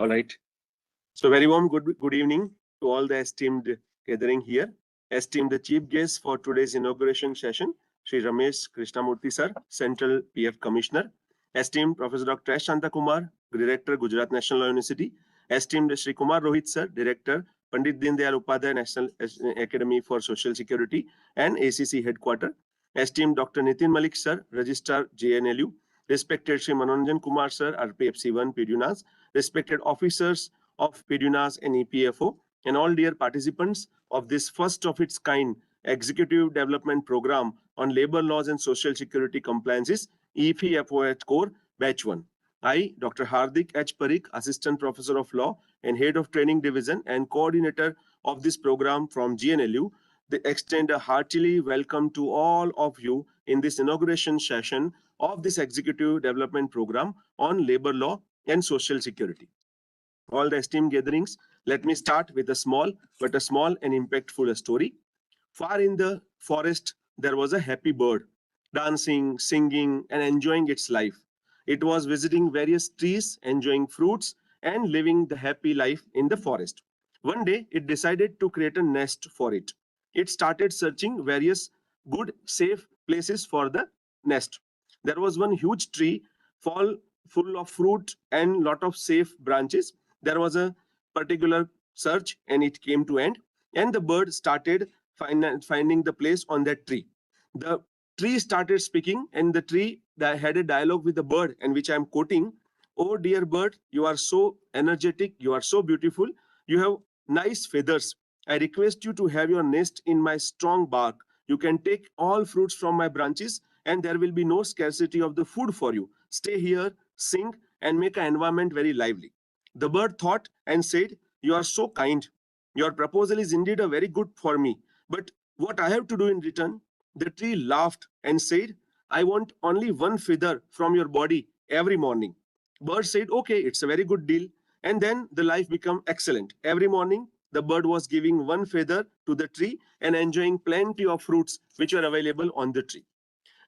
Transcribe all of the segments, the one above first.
All right. So very warm good evening to all the esteemed gathering here. Esteemed chief guest for today's inauguration session, Sri Ramesh Krishnamurthy sir, Central PF Commissioner. Esteemed Professor Dr. S. Shanta Kumar, Director, Gujarat National Law University. Esteemed Sri Kumar Rohit sir, Director, Pandit Dindayal Upadhyay National Academy for Social Security and ACC Headquarter. Esteemed Dr. Nitin Malik sir, Registrar JNLU. Respected Sri Manoranjan Kumar sir, RPFC1 PDUNAS. Respected officers of PDUNAS and EPFO, and all dear participants of this first of its kind Executive Development Program on Labor Laws and Social Security Compliances, EPFO at Core, Batch 1. I, Dr. Hardik H. Parikh, Assistant Professor of Law and Head of Training Division and Coordinator of this program from GNLU, extend a heartily welcome to all of you in this inauguration session of this Executive Development Program on Labor Law and Social Security. All the esteemed gatherings, let me start with a small and impactful story. Far in the forest, there was a happy bird, dancing, singing, and enjoying its life. It was visiting various trees, enjoying fruits, and living the happy life in the forest. One day, it decided to create a nest for it. It started searching various good, safe places for the nest. There was one huge tree full of fruit and lot of safe branches. There was a particular search and it came to end, and the bird started finding the place on that tree. The tree started speaking, and the tree that had a dialogue with the bird, and which I am quoting: "Oh dear bird, you are so energetic, you are so beautiful, you have nice feathers. I request you to have your nest in my strong bark. You can take all fruits from my branches, and there will be no scarcity of the food for you. Stay here, sing, and make an environment very lively." The bird thought and said, "You are so kind. Your proposal is indeed a very good for me. But what I have to do in return?" The tree laughed and said, "I want only one feather from your body every morning." Bird said, "Okay, it's a very good deal." And then the life became excellent. Every morning, the bird was giving one feather to the tree and enjoying plenty of fruits which were available on the tree.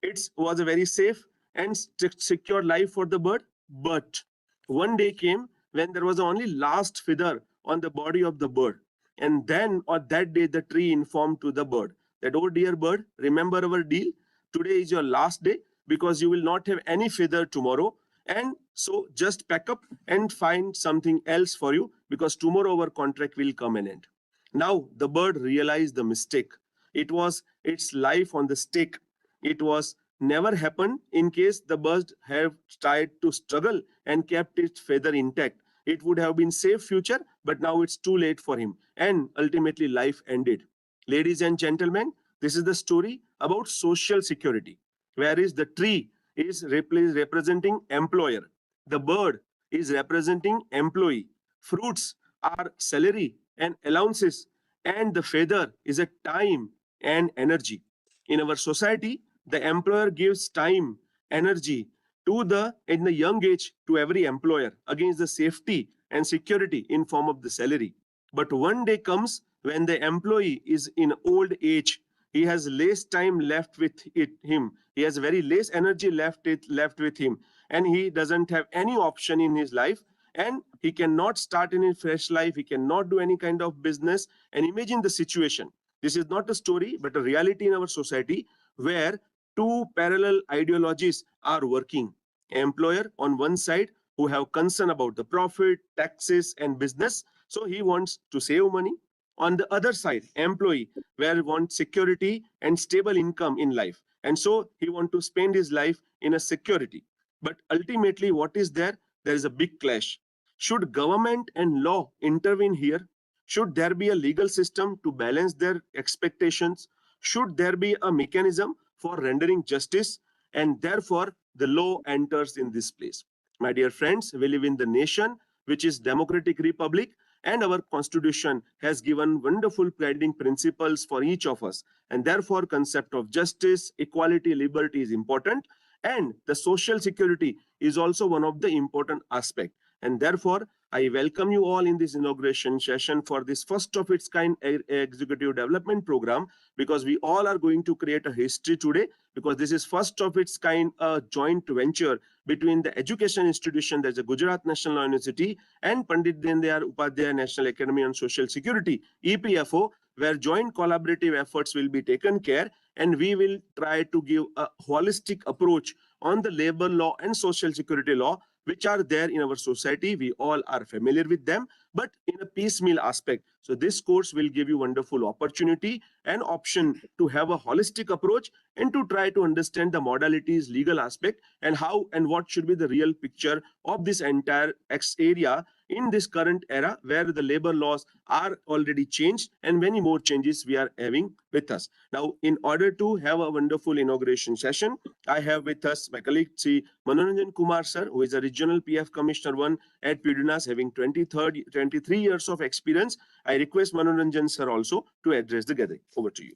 It was a very safe and secure life for the bird. But one day came when there was only last feather on the body of the bird. And then on that day, the tree informed to the bird that, "Oh dear bird, remember our deal. Today is your last day because you will not have any feather tomorrow. And so just pack up and find something else for you because tomorrow our contract will come an end." Now the bird realized the mistake. It was its life on the stake. It was never happened in case the bird had tried to struggle and kept its feather intact. It would have been safe future, but now it's too late for him. And ultimately life ended. Ladies and gentlemen, this is the story about social security. Whereas the tree is representing employer. The bird is representing employee. Fruits are salary and allowances. And the feather is a time and energy. In our society, the employer gives time, energy in the young age to every employer against the safety and security in form of the salary. But one day comes when the employee is in old age. He has less time left with him. He has very less energy left with him, and he doesn't have any option in his life. And he cannot start any fresh life. He cannot do any kind of business. And imagine the situation. This is not a story, but a reality in our society where two parallel ideologies are working. Employer on one side who have concern about the profit, taxes, and business. So he wants to save money. On the other side, employee where wants security and stable income in life. And so he wants to spend his life in a security. But ultimately, what is there? There is a big clash. Should government and law intervene here? Should there be a legal system to balance their expectations? Should there be a mechanism for rendering justice? And therefore, the law enters in this place. My dear friends, we live in the nation which is democratic republic, and our constitution has given wonderful guiding principles for each of us. And therefore, concept of justice, equality, liberty is important. And the social security is also one of the important aspects. And therefore, I welcome you all in this inauguration session for this first of its kind executive development program, because we all are going to create a history today, because this is first of its kind joint venture between the education institution, there's a Gujarat National Law University, and Pandit Dindayal Upadhyay National Academy on Social Security, EPFO, where joint collaborative efforts will be taken care, and we will try to give a holistic approach on the labor law and social security law, which are there in our society. We all are familiar with them, but in a piecemeal aspect. So this course will give you wonderful opportunity and option to have a holistic approach and to try to understand the modalities, legal aspect, and how and what should be the real picture of this entire X area in this current era, where the labor laws are already changed and many more changes we are having with us. Now, in order to have a wonderful inauguration session, I have with us my colleague, Sri Manoranjan Kumar sir, who is a Regional PF Commissioner 1 at PDNAS, having 23 years of experience. I request Manoranjan sir also to address the gathering. Over to you.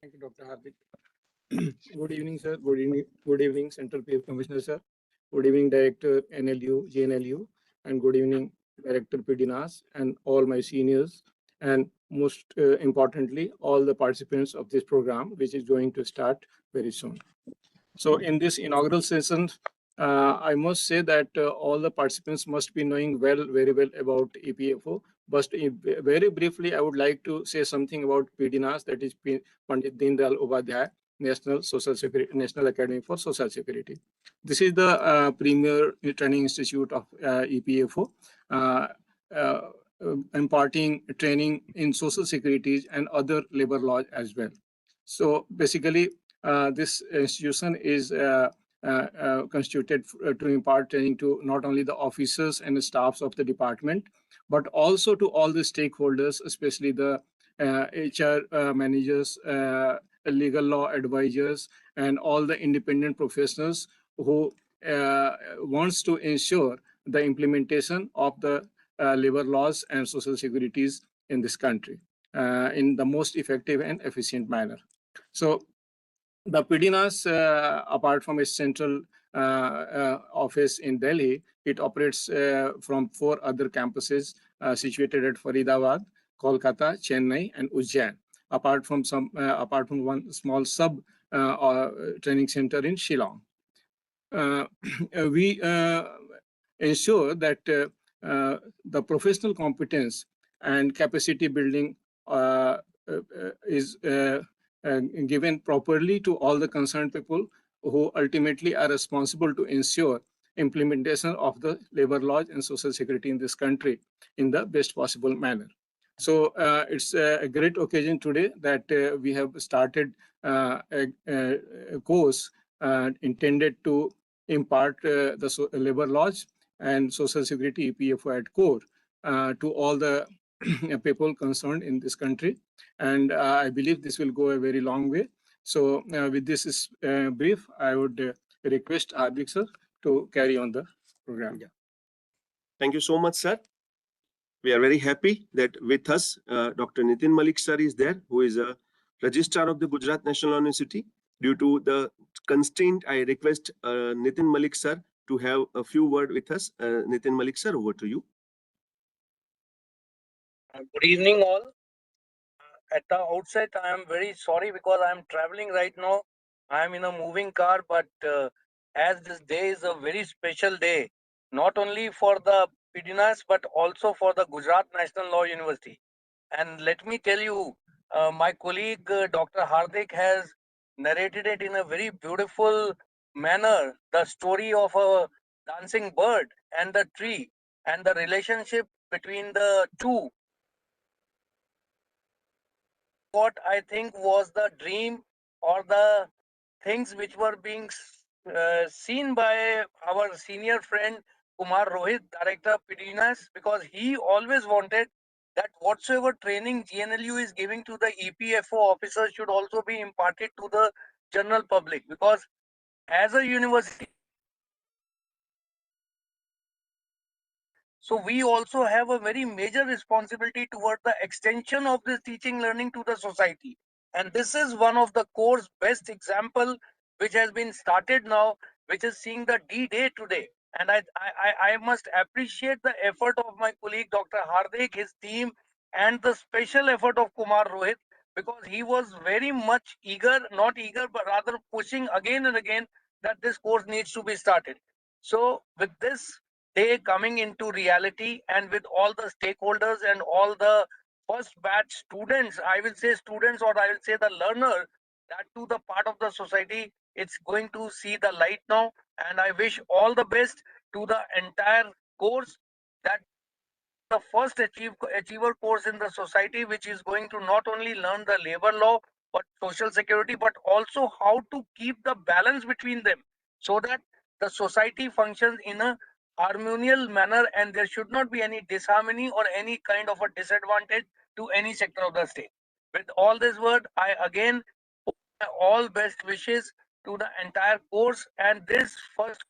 Thank you, Dr. Hardik. Good evening, sir. Good evening, Central PF Commissioner, sir. Good evening, Director NLU, JNLU, and good evening, Director PDNAS, and all my seniors, and most importantly, all the participants of this program, which is going to start very soon. So in this inaugural session, I must say that all the participants must be knowing very well about EPFO. But very briefly, I would like to say something about PDNAS, that is Pandit Dindayal Upadhyay National Academy for Social Security. This is the premier training institute of EPFO, imparting training in social securities and other labor laws as well. So basically, this institution is constituted to impart training to not only the officers and the staffs of the department, but also to all the stakeholders, especially the HR managers, legal law advisors, and all the independent professionals who wants to ensure the implementation of the labor laws and social securities in this country in the most effective and efficient manner. So the PDNAS, apart from its central office in Delhi, it operates from 4 other campuses situated at Faridabad, Kolkata, Chennai, and Ujjain. Apart from one small sub training center in Shillong. We ensure that the professional competence and capacity building is given properly to all the concerned people who ultimately are responsible to ensure implementation of the labor laws and social security in this country in the best possible manner. So it's a great occasion today that we have started a course intended to impart the labor laws and social security EPFO at core to all the people concerned in this country. And I believe this will go a very long way. So with this brief, I would request Hardik sir to carry on the program. Yeah. Thank you so much, sir. We are very happy that with us, Dr. Nitin Malik sir is there, who is a registrar of the Gujarat National University. Due to the constraint, I request Nitin Malik sir to have a few words with us. Nitin Malik sir, over to you. Good evening, all. At the outset, I am very sorry because I am traveling right now. I am in a moving car, but as this day is a very special day, not only for the PDNAS, but also for the Gujarat National Law University. And let me tell you, my colleague Dr. Hardik has narrated it in a very beautiful manner, the story of a dancing bird and the tree and the relationship between the two. What I think was the dream or the things which were being seen by our senior friend Kumar Rohit, Director PDNAS, because he always wanted that whatsoever training GNLU is giving to the EPFO officers should also be imparted to the general public, because as a university, so we also have a very major responsibility toward the extension of this teaching learning to the society. And this is one of the course best example which has been started now, which is seeing the D-Day today. And I must appreciate the effort of my colleague Dr. Hardik, his team, and the special effort of Kumar Rohit, because he was very much eager, not eager, but rather pushing again and again that this course needs to be started. So with this day coming into reality and with all the stakeholders and all the first batch students, I will say students or I will say the learner, that to the part of the society, it's going to see the light now. And I wish all the best to the entire course, that the first achiever course in the society, which is going to not only learn the labor law, but social security, but also how to keep the balance between them so that the society functions in a harmonious manner and there should not be any disharmony or any kind of a disadvantage to any sector of the state. With all this word, I again put my all best wishes to the entire course, and this first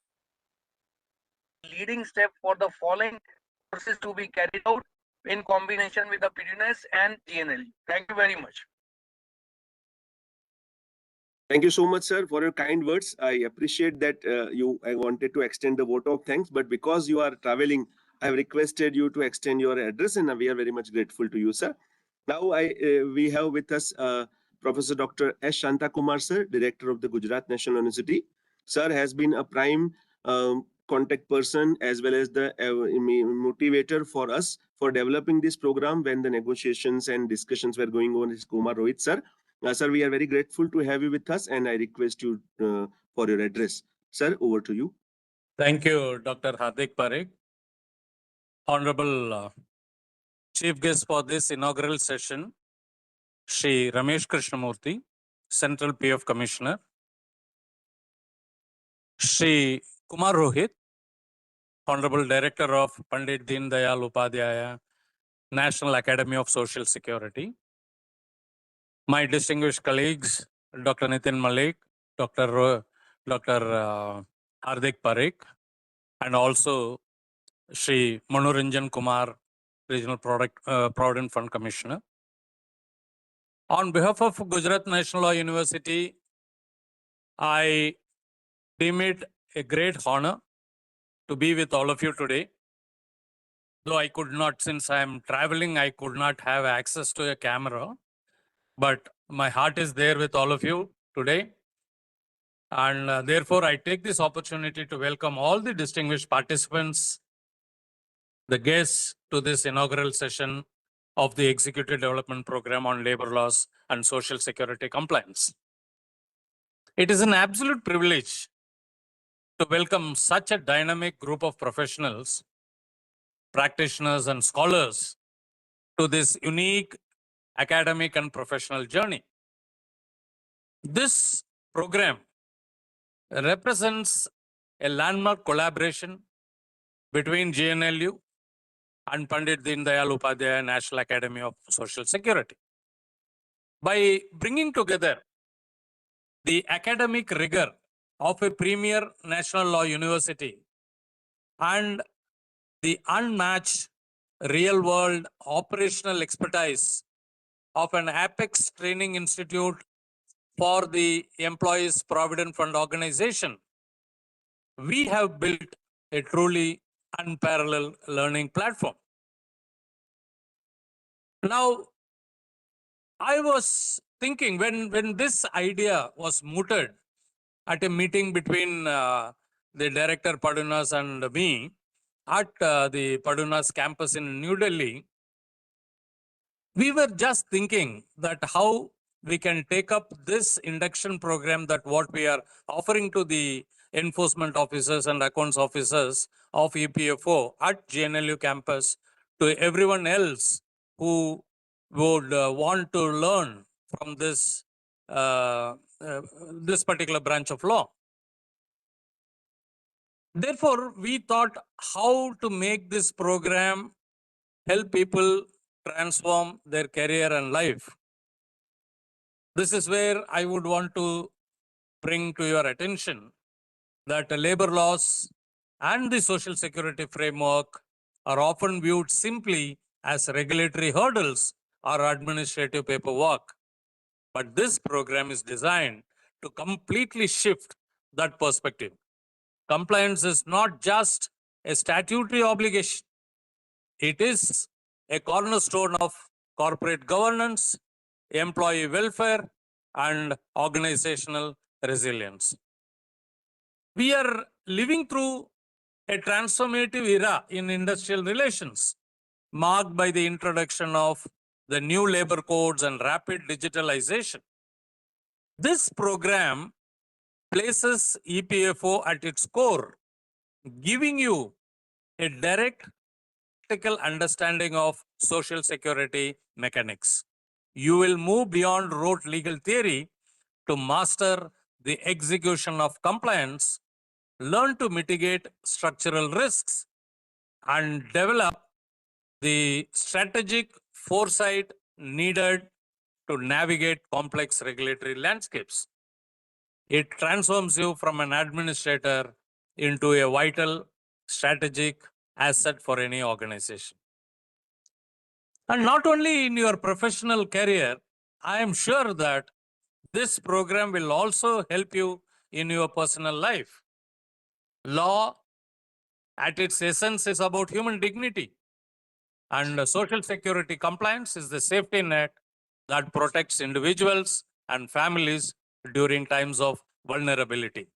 leading step for the following courses to be carried out in combination with the PDNS and GNL. Thank you very much. Thank you so much, sir, for your kind words. I appreciate that I wanted to extend the vote of thanks, but because you are traveling, I have requested you to extend your address, and we are very much grateful to you, sir. Now, we have with us Professor Dr. S. Shantakumar, sir, Director of the Gujarat National University. Sir has been a prime contact person as well as the motivator for us for developing this program when the negotiations and discussions were going on with Kumar Rohit, sir. Sir, we are very grateful to have you with us, and I request you for your address. Sir, over to you. Thank you, Dr. Hardik Parekh. Honorable Chief Guest for this inaugural session, Shri Ramesh Krishnamurthy, Central PF Commissioner, Shri Kumar Rohit, Honorable Director of Pandit Deen Dayal Upadhyaya, National Academy of Social Security, my distinguished colleagues, Dr. Nitin Malik, Dr. Hardik Parekh, and also Shri Manoranjan Kumar, Regional Provident Fund Commissioner. On behalf of Gujarat National Law University, I deem it a great honor to be with all of you today. Though I could not, since I am traveling, I could not have access to a camera, but my heart is there with all of you today. And therefore, I take this opportunity to welcome all the distinguished participants, the guests to this inaugural session of the Executive Development Program on Labor Laws and Social Security Compliance. It is an absolute privilege to welcome such a dynamic group of professionals, practitioners, and scholars to this unique academic and professional journey. This program represents a landmark collaboration between GNLU and Pandit Deen Dayal Upadhyaya National Academy of Social Security. By bringing together the academic rigor of a premier national law university and the unmatched real-world operational expertise of an apex training institute for the Employees Provident Fund organization, we have built a truly unparalleled learning platform. Now, I was thinking when this idea was mooted at a meeting between the director Padunas and me at the Padunas campus in New Delhi, we were just thinking that how we can take up this induction program, that what we are offering to the enforcement officers and accounts officers of EPFO at GNLU campus to everyone else who would want to learn from this this particular branch of law. Therefore, we thought how to make this program help people transform their career and life. This is where I would want to bring to your attention that the labor laws and the social security framework are often viewed simply as regulatory hurdles or administrative paperwork. But this program is designed to completely shift that perspective. Compliance is not just a statutory obligation. It is a cornerstone of corporate governance, employee welfare, and organizational resilience. We are living through a transformative era in industrial relations, marked by the introduction of the new labor codes and rapid digitalization. This program places EPFO at its core, giving you a direct practical understanding of social security mechanics. You will move beyond rote legal theory to master the execution of compliance, learn to mitigate structural risks, and develop the strategic foresight needed to navigate complex regulatory landscapes. It transforms you from an administrator into a vital strategic asset for any organization. And not only in your professional career, I am sure that this program will also help you in your personal life. Law, at its essence, is about human dignity. And social security compliance is the safety net that protects individuals and families during times of vulnerability,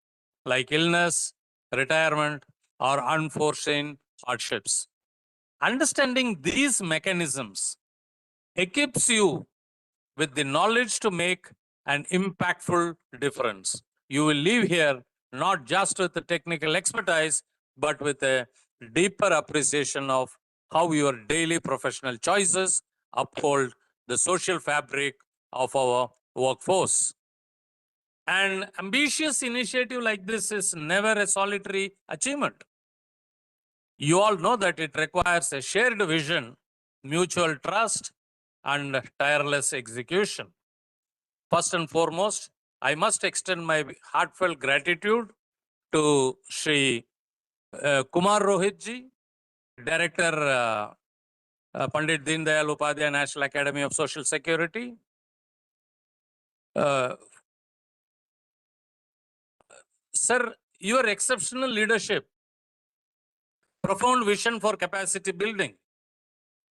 like illness, retirement, or unforeseen hardships. Understanding these mechanisms equips you with the knowledge to make an impactful difference. You will leave here not just with the technical expertise, but with a deeper appreciation of how your daily professional choices uphold the social fabric of our workforce. An ambitious initiative like this is never a solitary achievement. You all know that it requires a shared vision, mutual trust, and tireless execution. First and foremost, I must extend my heartfelt gratitude to Shri Kumar Rohit ji, Director Pandit Deen Dayal Upadhyay National Academy of Social Security. Sir, your exceptional leadership, profound vision for capacity building,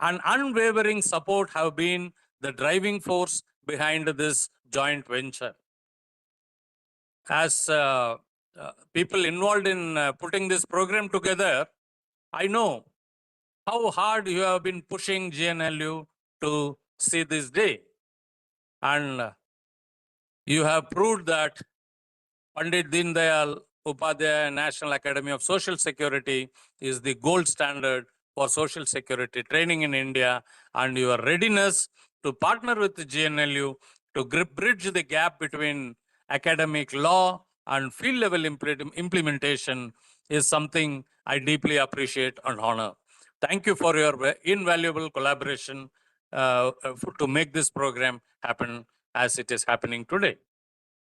and unwavering support have been the driving force behind this joint venture. As people involved in putting this program together, I know how hard you have been pushing GNLU to see this day. And you have proved that Pandit Deen Dayal Upadhyay National Academy of Social Security is the gold standard for social security training in India, and your readiness to partner with the GNLU to bridge the gap between academic law and field level implementation is something I deeply appreciate and honor. Thank you for your invaluable collaboration to make this program happen as it is happening today.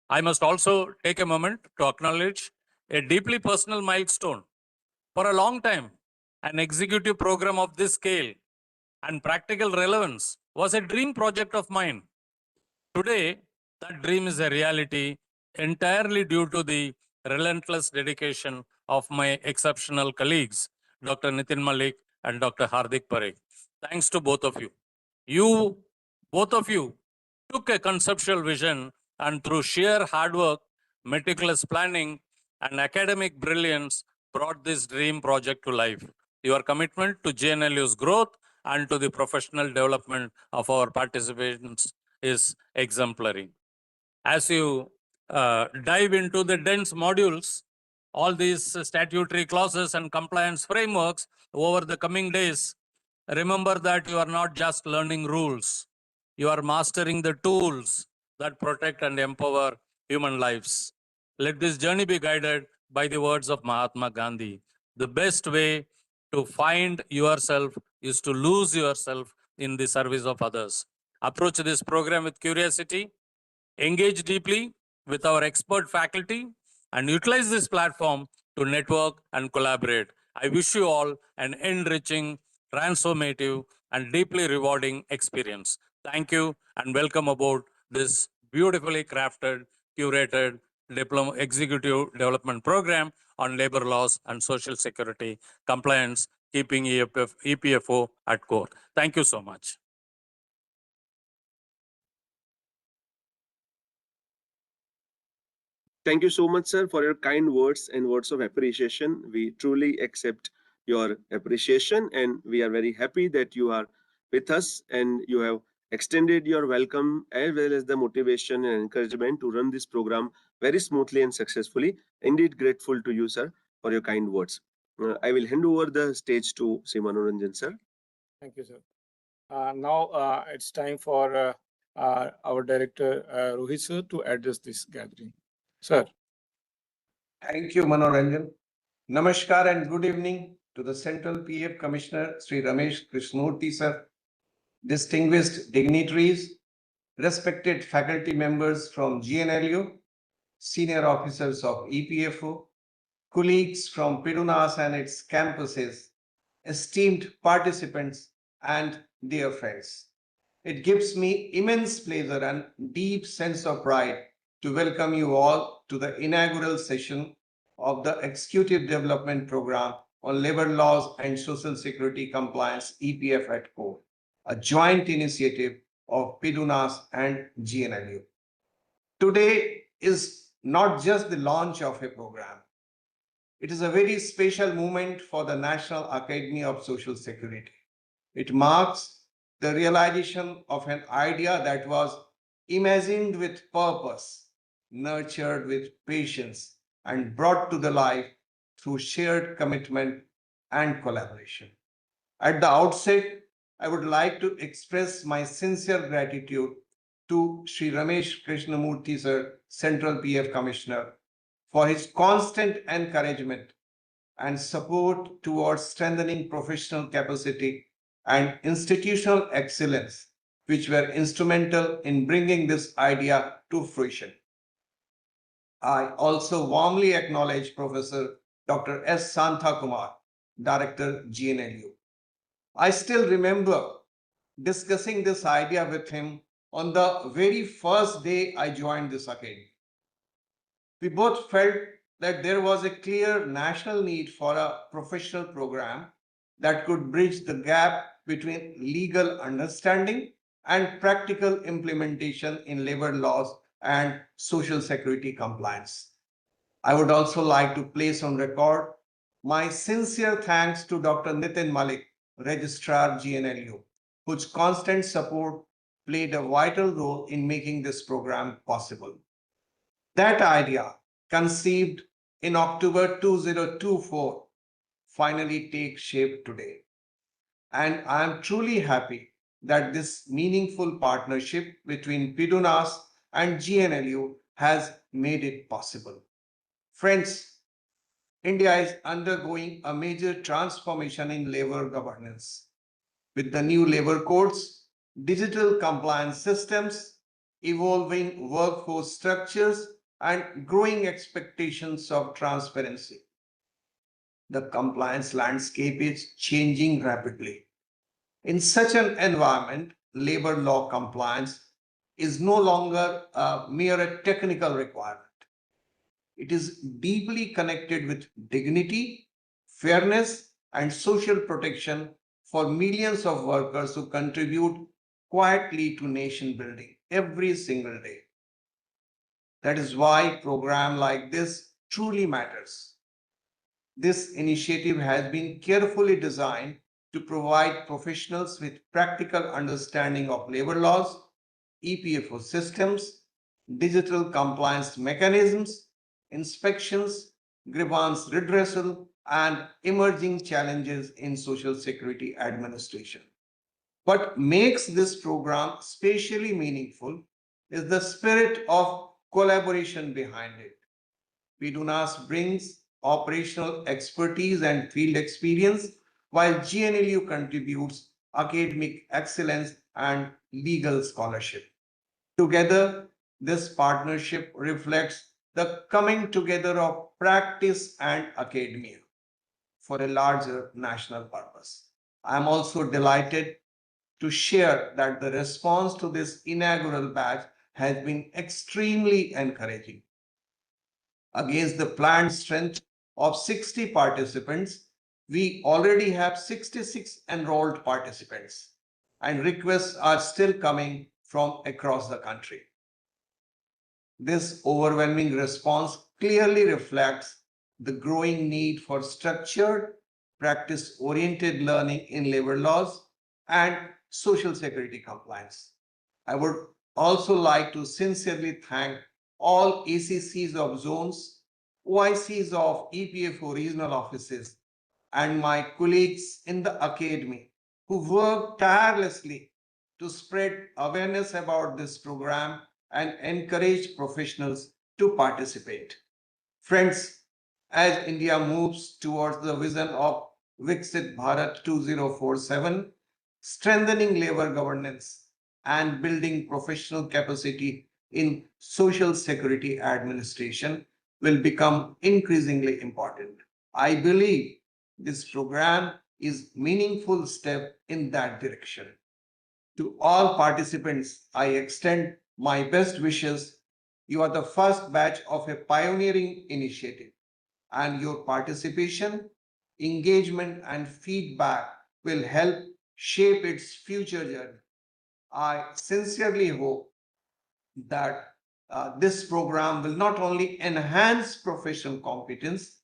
I must also take a moment to acknowledge a deeply personal milestone. For a long time, an executive program of this scale and practical relevance was a dream project of mine. Today, that dream is a reality entirely due to the relentless dedication of my exceptional colleagues, Dr. Nitin Malik and Dr. Hardik Parekh. Thanks to both of you. Both of you, took a conceptual vision and through sheer hard work, meticulous planning, and academic brilliance brought this dream project to life. Your commitment to GNLU's growth and to the professional development of our participants is exemplary. As you dive into the dense modules, all these statutory clauses and compliance frameworks over the coming days, remember that you are not just learning rules, you are mastering the tools that protect and empower human lives. Let this journey be guided by the words of Mahatma Gandhi. The best way to find yourself is to lose yourself in the service of others. Approach this program with curiosity, engage deeply with our expert faculty, and utilize this platform to network and collaborate. I wish you all an enriching, transformative, and deeply rewarding experience. Thank you and welcome aboard this beautifully crafted, curated diploma executive development program on labor laws and social security compliance, keeping EPFO at core. Thank you so much. Thank you so much, sir, for your kind words and words of appreciation. We truly accept your appreciation, and we are very happy that you are with us and you have extended your welcome as well as the motivation and encouragement to run this program very smoothly and successfully. Indeed, grateful to you, sir, for your kind words. I will hand over the stage to Sri Manoranjan, sir. Thank you, sir. Now it's time for our director Rohit sir to address this gathering. Sir. Thank you, Manoranjan. Namaskar and good evening to the Central PF Commissioner, Sri Ramesh Krishnamurthy, sir, distinguished dignitaries, respected faculty members from GNLU, senior officers of EPFO, colleagues from Pidunas and its campuses, esteemed participants, and dear friends. It gives me immense pleasure and deep sense of pride to welcome you all to the inaugural session of the Executive Development Program on Labor Laws and Social Security Compliance EPF at Core, a joint initiative of Pidunas and GNLU. Today is not just the launch of a program. It is a very special moment for the National Academy of Social Security. It marks the realization of an idea that was imagined with purpose, nurtured with patience, and brought to the life through shared commitment and collaboration. At the outset, I would like to express my sincere gratitude to Sri Ramesh Krishnamurthy, sir, Central PF Commissioner, for his constant encouragement and support towards strengthening professional capacity and institutional excellence, which were instrumental in bringing this idea to fruition. I also warmly acknowledge Professor Dr. S. Santhakumar, Director, GNLU. I still remember discussing this idea with him on the very first day I joined this academy. We both felt that there was a clear national need for a professional program that could bridge the gap between legal understanding and practical implementation in labor laws and social security compliance. I would also like to place on record my sincere thanks to Dr. Nitin Malik, Registrar GNLU, whose constant support played a vital role in making this program possible. That idea, conceived in October 2024, finally takes shape today. And I am truly happy that this meaningful partnership between Pidunas and GNLU has made it possible. Friends, India is undergoing a major transformation in labor governance. With the new labor codes, digital compliance systems, evolving workforce structures, and growing expectations of transparency. The compliance landscape is changing rapidly. In such an environment, labor law compliance is no longer a mere technical requirement. It is deeply connected with dignity, fairness, and social protection for millions of workers who contribute quietly to nation building every single day. That is why a program like this truly matters. This initiative has been carefully designed to provide professionals with practical understanding of labor laws, EPFO systems, digital compliance mechanisms, inspections, grievance redressal, and emerging challenges in Social Security administration. What makes this program especially meaningful is the spirit of collaboration behind it. Pidunas brings operational expertise and field experience, while GNLU contributes academic excellence and legal scholarship. Together, this partnership reflects the coming together of practice and academia for a larger national purpose. I am also delighted to share that the response to this inaugural batch has been extremely encouraging. Against the planned strength of 60 participants, we already have 66 enrolled participants, and requests are still coming from across the country. This overwhelming response clearly reflects the growing need for structured, practice-oriented learning in labor laws and social security compliance. I would also like to sincerely thank all ACCs of zones, OICs of EPFO regional offices, and my colleagues in the academy who work tirelessly to spread awareness about this program and encourage professionals to participate. Friends, as India moves towards the vision of Viksit Bharat 2047, strengthening labor governance and building professional capacity in social security administration will become increasingly important. I believe this program is a meaningful step in that direction. To all participants, I extend my best wishes. You are the first batch of a pioneering initiative, and your participation, engagement, and feedback will help shape its future journey. I sincerely hope that this program will not only enhance professional competence,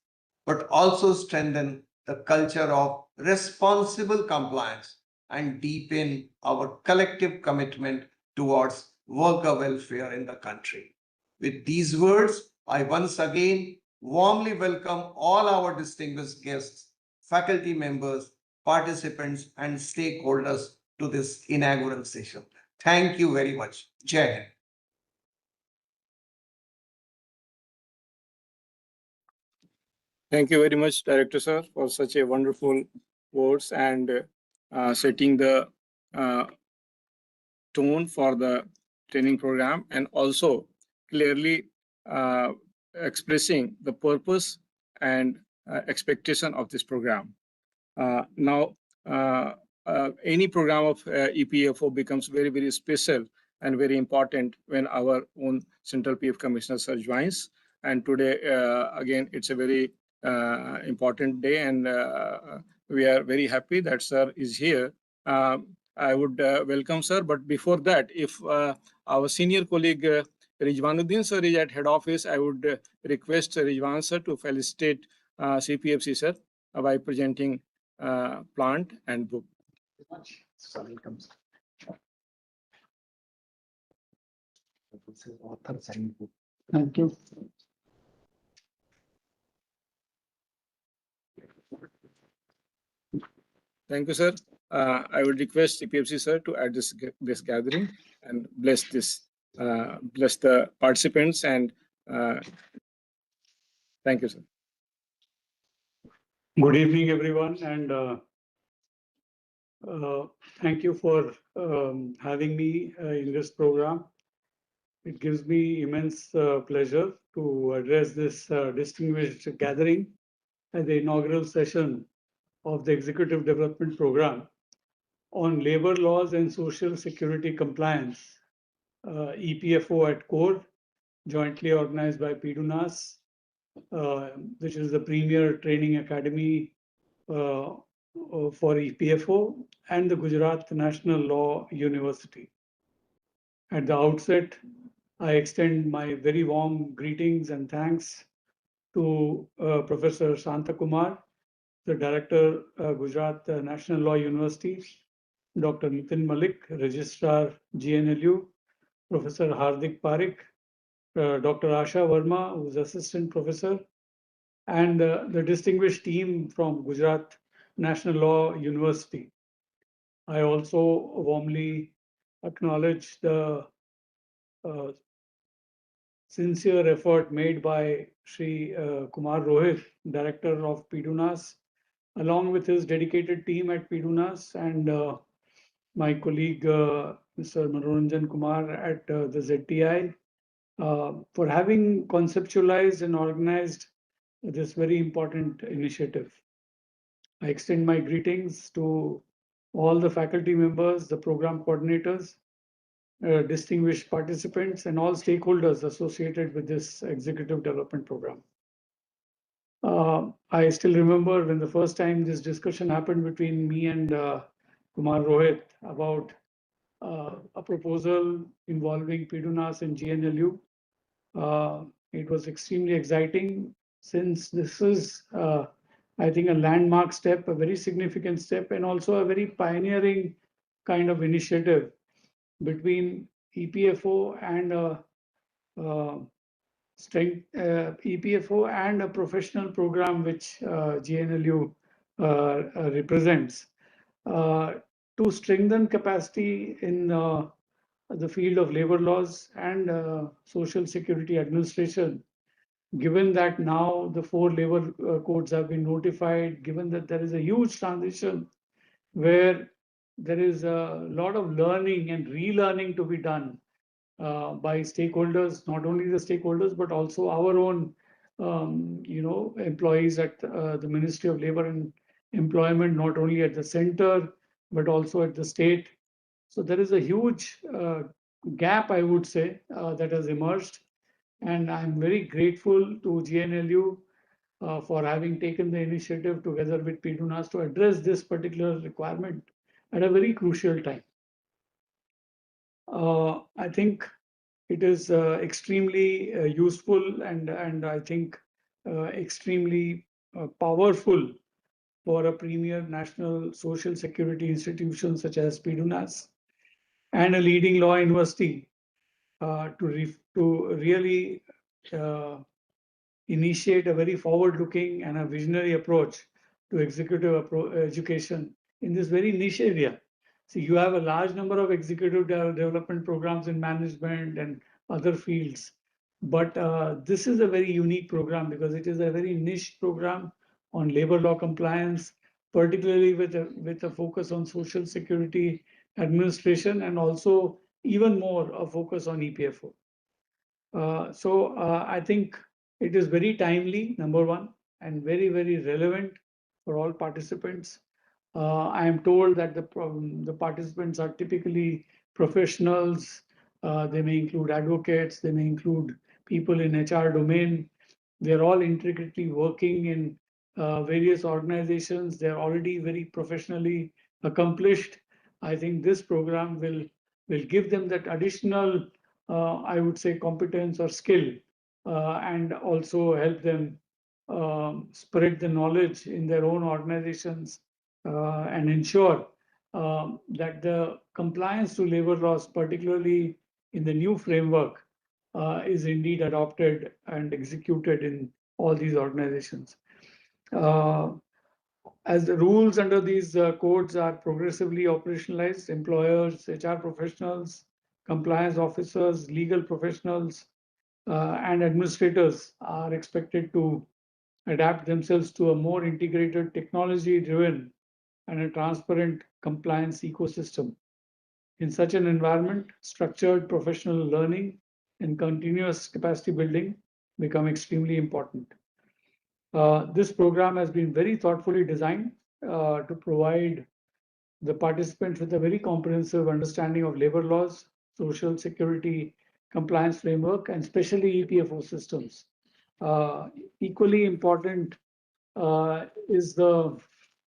but also strengthen the culture of responsible compliance and deepen our collective commitment towards worker welfare in the country. With these words, I once again warmly welcome all our distinguished guests, faculty members, participants, and stakeholders to this inaugural session. Thank you very much. Jai Hind. Thank you very much, Director Sir, for such a wonderful words and setting the tone for the training program, and also clearly expressing the purpose and expectation of this program. Now, any program of EPFO becomes very, very special and very important when our own Central PF Commissioner Sir joins. And today, again, it's a very important day, and we are very happy that Sir is here. I would welcome Sir, but before that, if our senior colleague Rijwanuddin Sir is at head office, I would request Rijwan Sir to felicitate CPFC Sir by presenting plant and book. Thank you. Thank you, sir. I would request CPFC sir to add this gathering and bless the participants, and thank you, sir. Good evening, everyone, and thank you for having me in this program. It gives me immense pleasure to address this distinguished gathering at the inaugural session of the Executive Development Program on Labor Laws and Social Security Compliance, EPFO at Core, jointly organized by PDUNAS, which is the premier training academy for EPFO, and the Gujarat National Law University. At the outset, I extend my very warm greetings and thanks to Professor Shantakumar, the Director, Gujarat National Law University, Dr. Nitin Malik, Registrar, GNLU, Professor Hardik Parik, Dr. Asha Verma, who's Assistant Professor, and the distinguished team from Gujarat National Law University. I also warmly acknowledge the sincere effort made by Shri Kumar Rohit, Director of PDUNAS, along with his dedicated team at PDUNAS, and my colleague, Mr. Manoranjan Kumar at the ZTI, for having conceptualized and organized this very important initiative. I extend my greetings to all the faculty members, the program coordinators, distinguished participants, and all stakeholders associated with this executive development program. I still remember when the first time this discussion happened between me and Kumar Rohit about a proposal involving PDUNAS and GNLU. It was extremely exciting since this is, I think, a landmark step, a very significant step, and also a very pioneering kind of initiative between EPFO and EPFO and a professional program which GNLU represents to strengthen capacity in the field of labor laws and social security administration. Given that now the 4 labor codes have been notified, given that there is a huge transition where there is a lot of learning and relearning to be done by stakeholders, not only the stakeholders, but also our own, employees at the Ministry of Labor and Employment, not only at the center, but also at the state. So there is a huge gap, I would say, that has emerged. And I'm very grateful to GNLU for having taken the initiative together with PDUNAS to address this particular requirement at a very crucial time. I think it is extremely useful and I think extremely powerful for a premier national social security institution such as PDUNAS and a leading law university to really initiate a very forward-looking and a visionary approach to executive education in this very niche area. So you have a large number of executive development programs in management and other fields, but this is a very unique program because it is a very niche program on labor law compliance, particularly with a focus on social security administration and also even more a focus on EPFO. So I think it is very timely, number one, and very, very relevant for all participants. I am told that the participants are typically professionals. They may include advocates, they may include people in HR domain. They're all intricately working in various organizations. They're already very professionally accomplished. I think this program will give them that additional, I would say, competence or skill, and also help them spread the knowledge in their own organizations and ensure that the compliance to labor laws, particularly in the new framework, is indeed adopted and executed in all these organizations. As the rules under these codes are progressively operationalized, employers, HR professionals, compliance officers, legal professionals, and administrators are expected to adapt themselves to a more integrated, technology-driven, and a transparent compliance ecosystem. In such an environment, structured professional learning and continuous capacity building become extremely important. This program has been very thoughtfully designed to provide the participants with a very comprehensive understanding of labor laws, social security compliance framework, and especially EPFO systems. Equally important is the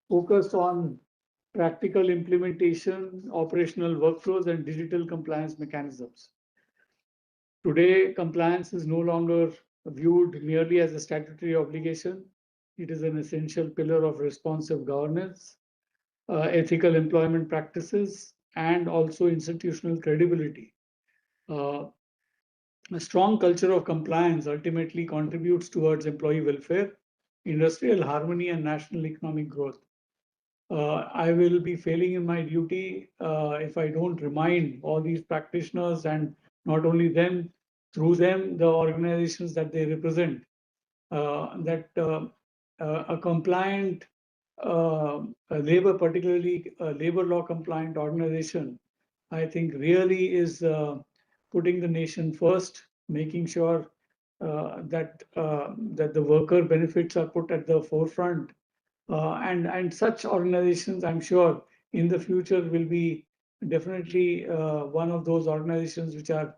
focus on practical implementation, operational workflows, and digital compliance mechanisms. Today, compliance is no longer viewed merely as a statutory obligation. It is an essential pillar of responsive governance, ethical employment practices, and also institutional credibility. A strong culture of compliance ultimately contributes towards employee welfare, industrial harmony, and national economic growth. I will be failing in my duty if I don't remind all these practitioners, and not only them, through them, the organizations that they represent, that a compliant labor, particularly a labor law compliant organization, I think really is putting the nation first, making sure that the worker benefits are put at the forefront. And such organizations, I'm sure, in the future will be definitely one of those organizations which are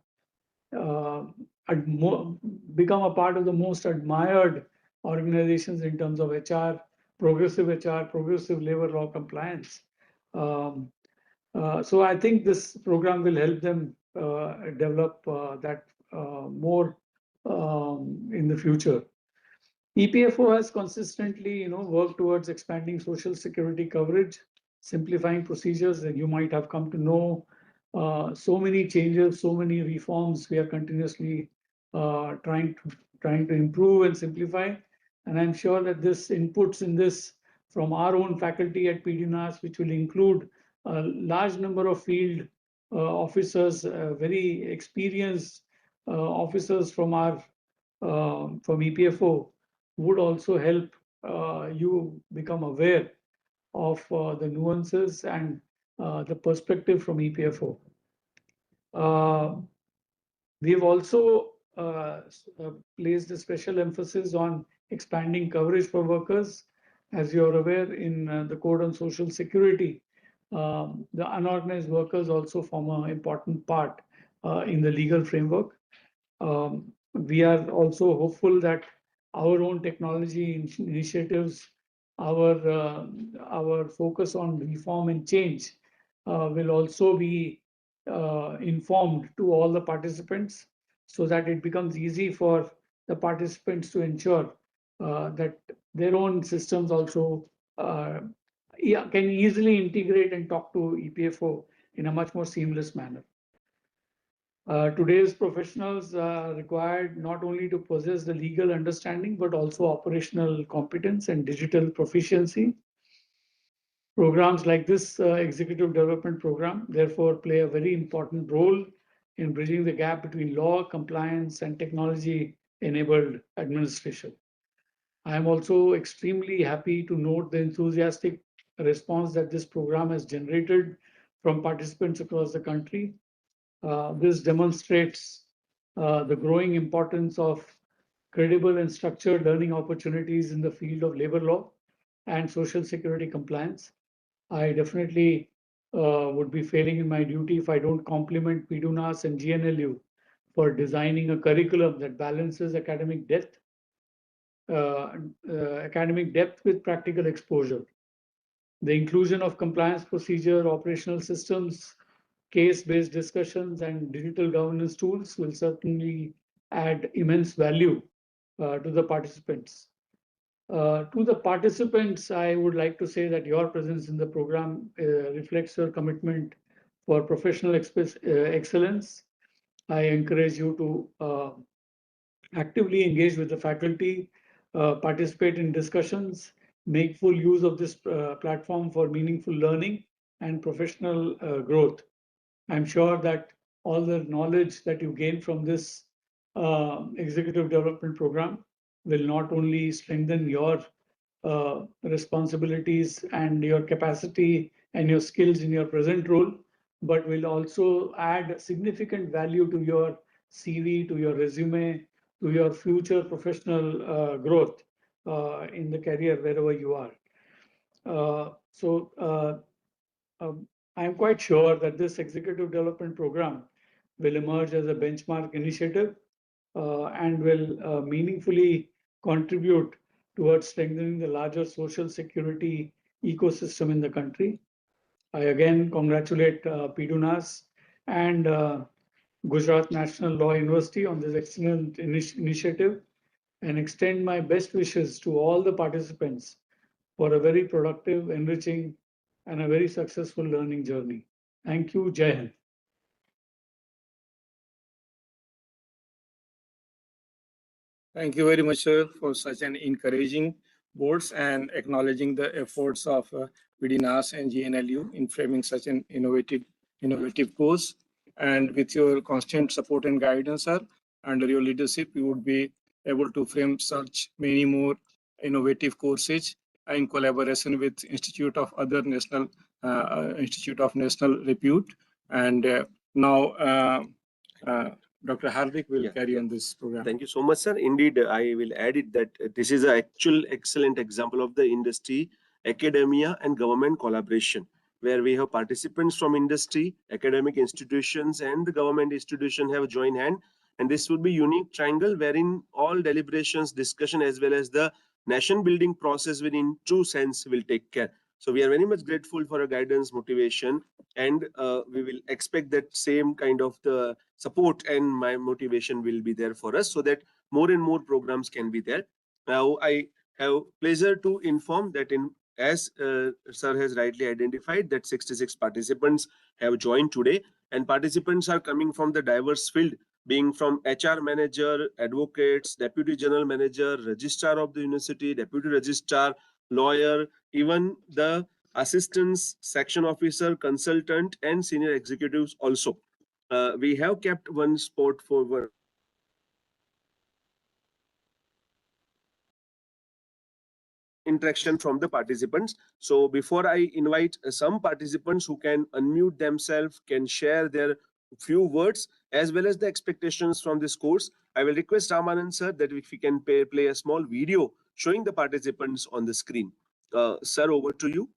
become a part of the most admired organizations in terms of HR, progressive labor law compliance. So I think this program will help them develop that more in the future. EPFO has consistently, worked towards expanding social security coverage, simplifying procedures that you might have come to know. So many changes, so many reforms we are continuously trying to improve and simplify. And I'm sure that this inputs in this from our own faculty at PDNAS, which will include a large number of field officers, very experienced officers from our from EPFO, would also help you become aware of the nuances and the perspective from EPFO. We've also placed a special emphasis on expanding coverage for workers. As you're aware, in the Code on Social Security, the unorganized workers also form an important part in the legal framework. We are also hopeful that our own technology initiatives, our focus on reform and change will also be informed to all the participants, so that it becomes easy for the participants to ensure that their own systems also can easily integrate and talk to EPFO in a much more seamless manner. Today's professionals are required not only to possess the legal understanding, but also operational competence and digital proficiency. Programs like this Executive Development Program, therefore, play a very important role in bridging the gap between law, compliance, and technology-enabled administration. I am also extremely happy to note the enthusiastic response that this program has generated from participants across the country. This demonstrates the growing importance of credible and structured learning opportunities in the field of labor law and social security compliance. I definitely would be failing in my duty if I don't compliment PDNAS and GNLU for designing a curriculum that balances academic depth with practical exposure. The inclusion of compliance procedure, operational systems, case-based discussions, and digital governance tools will certainly add immense value to the participants. To the participants, I would like to say that your presence in the program reflects your commitment for professional excellence. I encourage you to actively engage with the faculty, participate in discussions, make full use of this platform for meaningful learning and professional growth. I'm sure that all the knowledge that you gain from this executive development program will not only strengthen your responsibilities and your capacity and your skills in your present role, but will also add significant value to your CV, to your resume, to your future professional growth in the career wherever you are. I am quite sure that this executive development program will emerge as a benchmark initiative and will meaningfully contribute towards strengthening the larger social security ecosystem in the country. I again congratulate PDNAS and Gujarat National Law University on this excellent initiative and extend my best wishes to all the participants for a very productive, enriching, and a very successful learning journey. Thank you. Jai Hind. Thank you very much, sir, for such an encouraging words and acknowledging the efforts of PDNAS and GNLU in framing such an innovative course. And with your constant support and guidance, sir, under your leadership, we would be able to frame such many more innovative courses in collaboration with Institute of National Repute. And now, Dr. Hardik will carry on this program. Thank you so much, sir. Indeed, I will add it that this is an actual excellent example of the industry, academia, and government collaboration, where we have participants from industry, academic institutions, and the government institution have joined hand. And this would be unique triangle wherein all deliberations, discussion, as well as the nation building process within true sense will take care. So we are very much grateful for your guidance, motivation, and we will expect that same kind of the support and my motivation will be there for us so that more and more programs can be there. Now I have pleasure to inform that in as sir has rightly identified that 66 participants have joined today, and participants are coming from the diverse field, being from HR manager, advocates, deputy general manager, registrar of the university, deputy registrar, lawyer, even the assistants, section officer, consultant, and senior executives also. We have kept one spot for interaction from the participants. So before I invite some participants who can unmute themselves, can share their few words as well as the expectations from this course, I will request Ramanand sir that if we can play a small video showing the participants on the screen. Sir, over to you.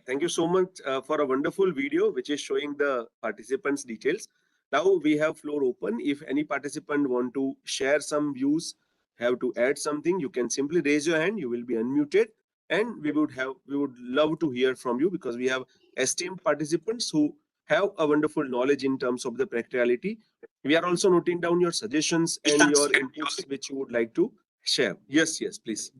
Thank you so much for a wonderful video which is showing the participants' details. Now we have floor open. If any participant want to share some views, have to add something, you can simply raise your hand. You will be unmuted, and we would love to hear from you because we have esteemed participants who have a wonderful knowledge in terms of the practicality. We are also noting down your suggestions and your inputs which you would like to share. Yes, please.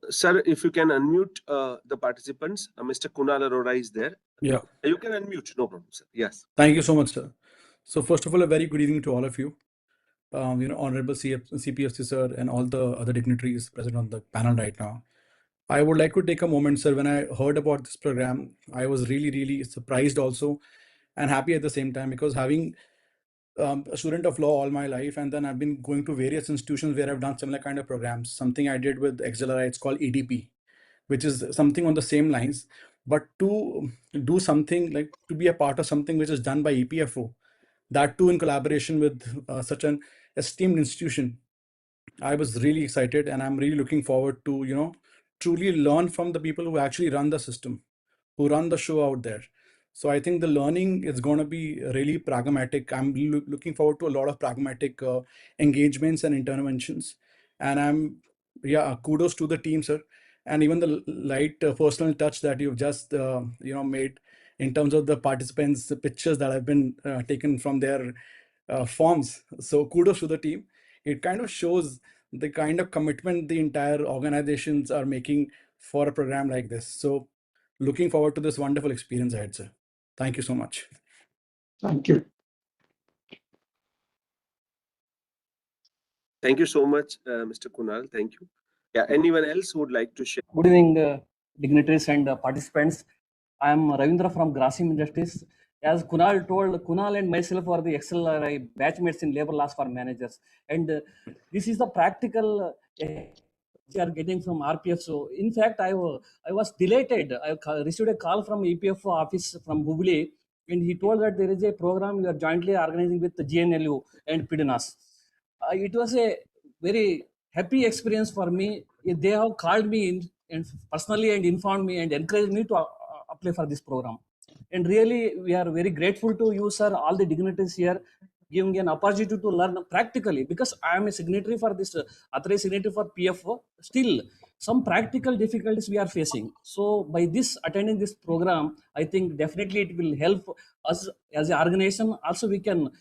Sir, if you can unmute the participants, Mr. Kunal Arora is there. Yeah. You can unmute, no problem, sir. Yes. Thank you so much, sir. So first of all, a very good evening to all of you. Honorable CPFC sir and all the other dignitaries present on the panel right now. I would like to take a moment, sir. When I heard about this program, I was really, really surprised also and happy at the same time because having a student of law all my life, and then I've been going to various institutions where I've done similar kind of programs. Something I did with XLRI, it's called EDP, which is something on the same lines. But to do something like to be a part of something which is done by EPFO, that too in collaboration with such an esteemed institution, I was really excited, and I'm really looking forward to, truly learn from the people who actually run the system, who run the show out there. So I think the learning is going to be really pragmatic. I'm looking forward to a lot of pragmatic engagements and interventions. And kudos to the team, sir. And even the light personal touch that you've just, made in terms of the participants, the pictures that have been taken from their forms. So kudos to the team. It kind of shows the kind of commitment the entire organizations are making for a program like this. So looking forward to this wonderful experience ahead, sir. Thank you so much. Thank you. Thank you so much, Mr. Kunal. Thank you. Yeah, anyone else who would like to share? Good evening, dignitaries and participants. I am Ravindra from Grasim Industries. As Kunal told, Kunal and myself are the XLRI batchmates in labor laws for managers. And this is the practical we are getting from RPF. So, in fact, I was delighted. I received a call from EPFO office from Hubli, and he told that there is a program you are jointly organizing with the GNLU and PDNAS. it was a very happy experience for me. They have called me in and personally and informed me and encouraged me to apply for this program. And really, we are very grateful to you, sir, all the dignitaries here, giving an opportunity to learn practically, because I am a signatory for this, authorized signatory for PFO. Still, some practical difficulties we are facing. So by this attending this program, I think definitely it will help us as an organization. Also, we can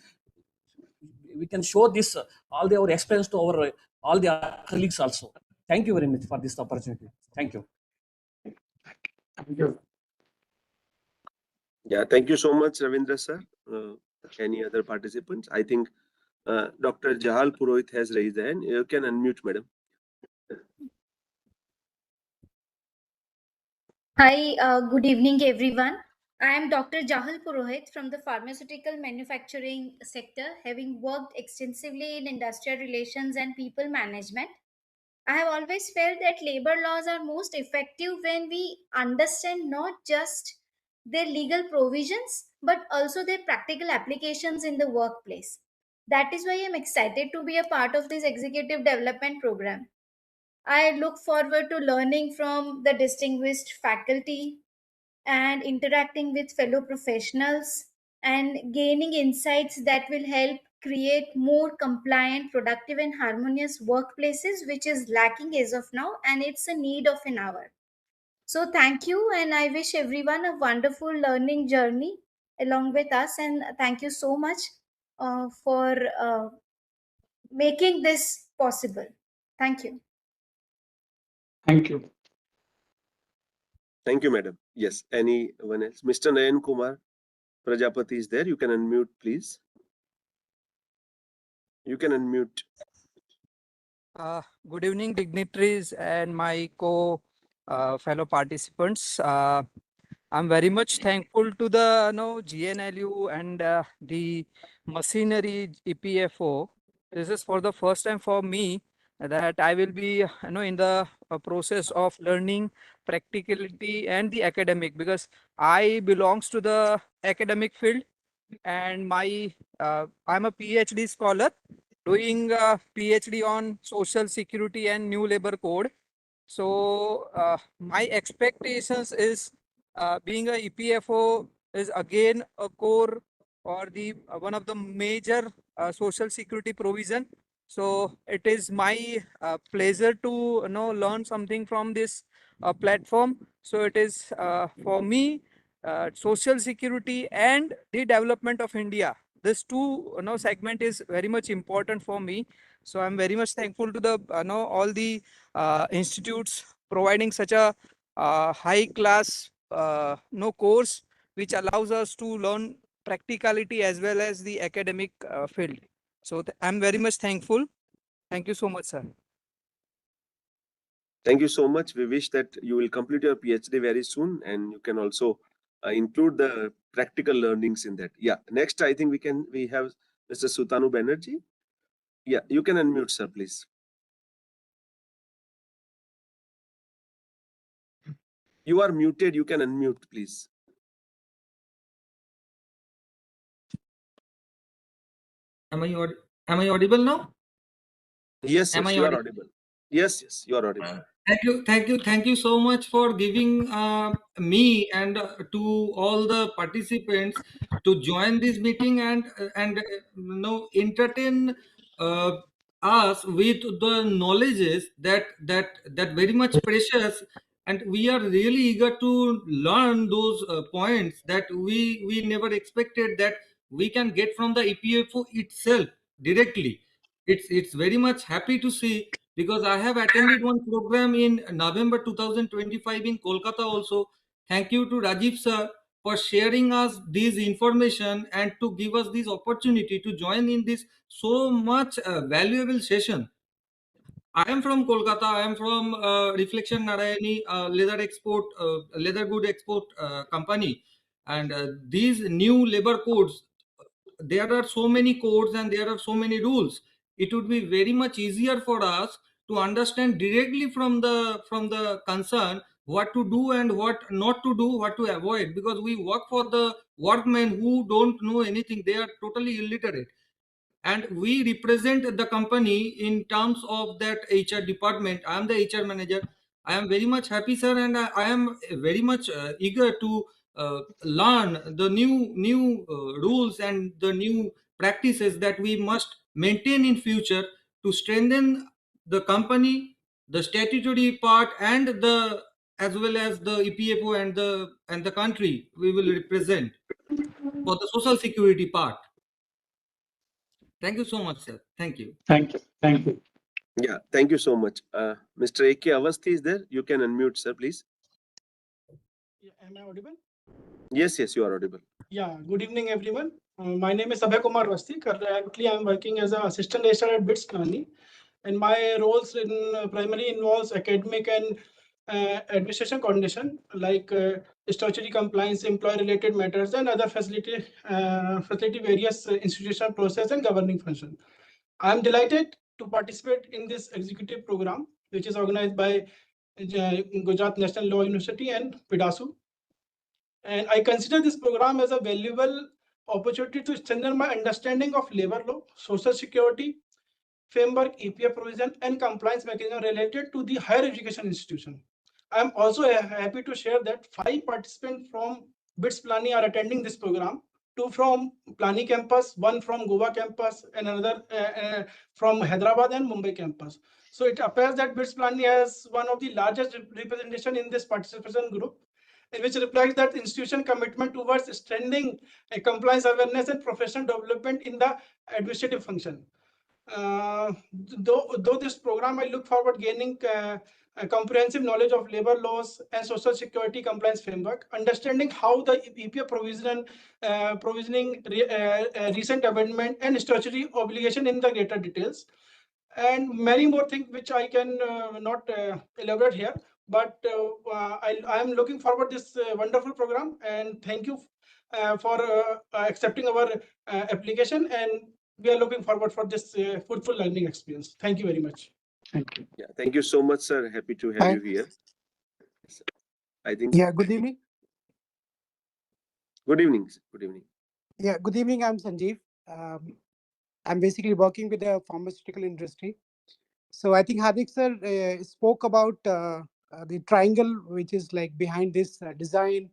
show this all our experience to our all the colleagues also. Thank you very much for this opportunity. Thank you. Thank you. Yeah, thank you so much, Ravindra sir. Any other participants? I think Dr. Jahal Purohit has raised the hand. You can unmute, madam. Hi, good evening, everyone. I am Dr. Jahal Purohit from the pharmaceutical manufacturing sector, having worked extensively in industrial relations and people management. I have always felt that labor laws are most effective when we understand not just their legal provisions, but also their practical applications in the workplace. That is why I am excited to be a part of this executive development program. I look forward to learning from the distinguished faculty and interacting with fellow professionals and gaining insights that will help create more compliant, productive, and harmonious workplaces, which is lacking as of now, and it's a need of an hour. So, thank you, and I wish everyone a wonderful learning journey along with us, and thank you so much for making this possible. Thank you. Thank you. Thank you, madam. Yes, anyone else? Mr. Nayan Kumar Prajapati is there. You can unmute, please. You can unmute. Good evening, dignitaries and my fellow participants. I'm very much thankful to the GNLU and the machinery EPFO. This is for the first time for me that I will be in the process of learning practicality and the academic, because I belongs to the academic field and I'm a PhD scholar doing a PhD on social security and new labor code. So my expectations is being a EPFO is again a core or the one of the major social security provision. So it is my pleasure to learn something from this platform. So it is for me social security and the development of India. This two segment is very much important for me. So I'm very much thankful to the all the institutes providing such a high class course which allows us to learn practicality as well as the academic field. So I'm very much thankful. Thank you so much, sir. Thank you so much. We wish that you will complete your PhD very soon, and you can also include the practical learnings in that. Yeah. Next, I think we have Mr. Sutanu Banerjee. Yeah, you can unmute, sir, please. You are muted. You can unmute, please. Am I audible now? Yes, Am yes, I you are audible? audible. Yes, yes, you are audible. Thank you so much for giving me and to all the participants to join this meeting and entertain us with the knowledges that very much precious, and we are really eager to learn those points that we never expected that we can get from the EPFO itself directly. It's very much happy to see, because I have attended one program in November 2025 in Kolkata also. Thank you to Rajiv sir for sharing us this information and to give us this opportunity to join in this so much valuable session. I am from Kolkata. I am from Reflection Narayani leather good export company, and these new labor codes, there are so many codes and there are so many rules. It would be very much easier for us to understand directly from the concern what to do and what not to do, what to avoid, because we work for the workmen who don't know anything. They are totally illiterate. and we represent the company in terms of that HR department. I am the HR manager. I am very much happy, sir, and I am very much eager to learn the new rules and the new practices that we must maintain in future to strengthen the company, the statutory part, and the as well as the EPFO and the country we will represent for the social security part. Thank you so much, sir. Thank you. Thank you. Thank you. Yeah, thank you so much. Mr. A.K. Avasthi is there. You can unmute, sir, please. Am I audible? Yes, yes, you are audible. Yeah, good evening, everyone. My name is Abhay Kumar Avasthi. Currently, I'm working as an assistant registrar at BITS Plani, and my roles in primarily involves academic and administration coordination, like statutory compliance, employee-related matters, and other facility various institutional process and governing function. I'm delighted to participate in this executive program, which is organized by Gujarat National Law University and PIDASU. And I consider this program as a valuable opportunity to strengthen my understanding of labor law, social security, framework, EPF provision, and compliance mechanism related to the higher education institution. I am also happy to share that 5 participants from BITS Plani are attending this program. 2 from Plani campus, 1 from Goa campus, and another from Hyderabad and Mumbai campus. So it appears that BITS Plani has one of the largest representation in this participation group, which reflects that institution commitment towards strengthening compliance awareness and professional development in the administrative function. Though this program, I look forward gaining a comprehensive knowledge of labor laws and social security compliance framework, understanding how the EPF provisioning, recent amendment, and statutory obligation in the greater details, and many more things which I can not elaborate here. But I am looking forward to this wonderful program, and thank you for accepting our application, and we are looking forward for this fruitful learning experience. Thank you very much. Thank you. Yeah, thank you so much, sir. Happy to have you here. I think. Yeah, good evening. Good evening. Good evening. Yeah, good evening. I'm Sanjeev. I'm basically working with the pharmaceutical industry. So I think Hardik sir spoke about the triangle, which is like behind this design,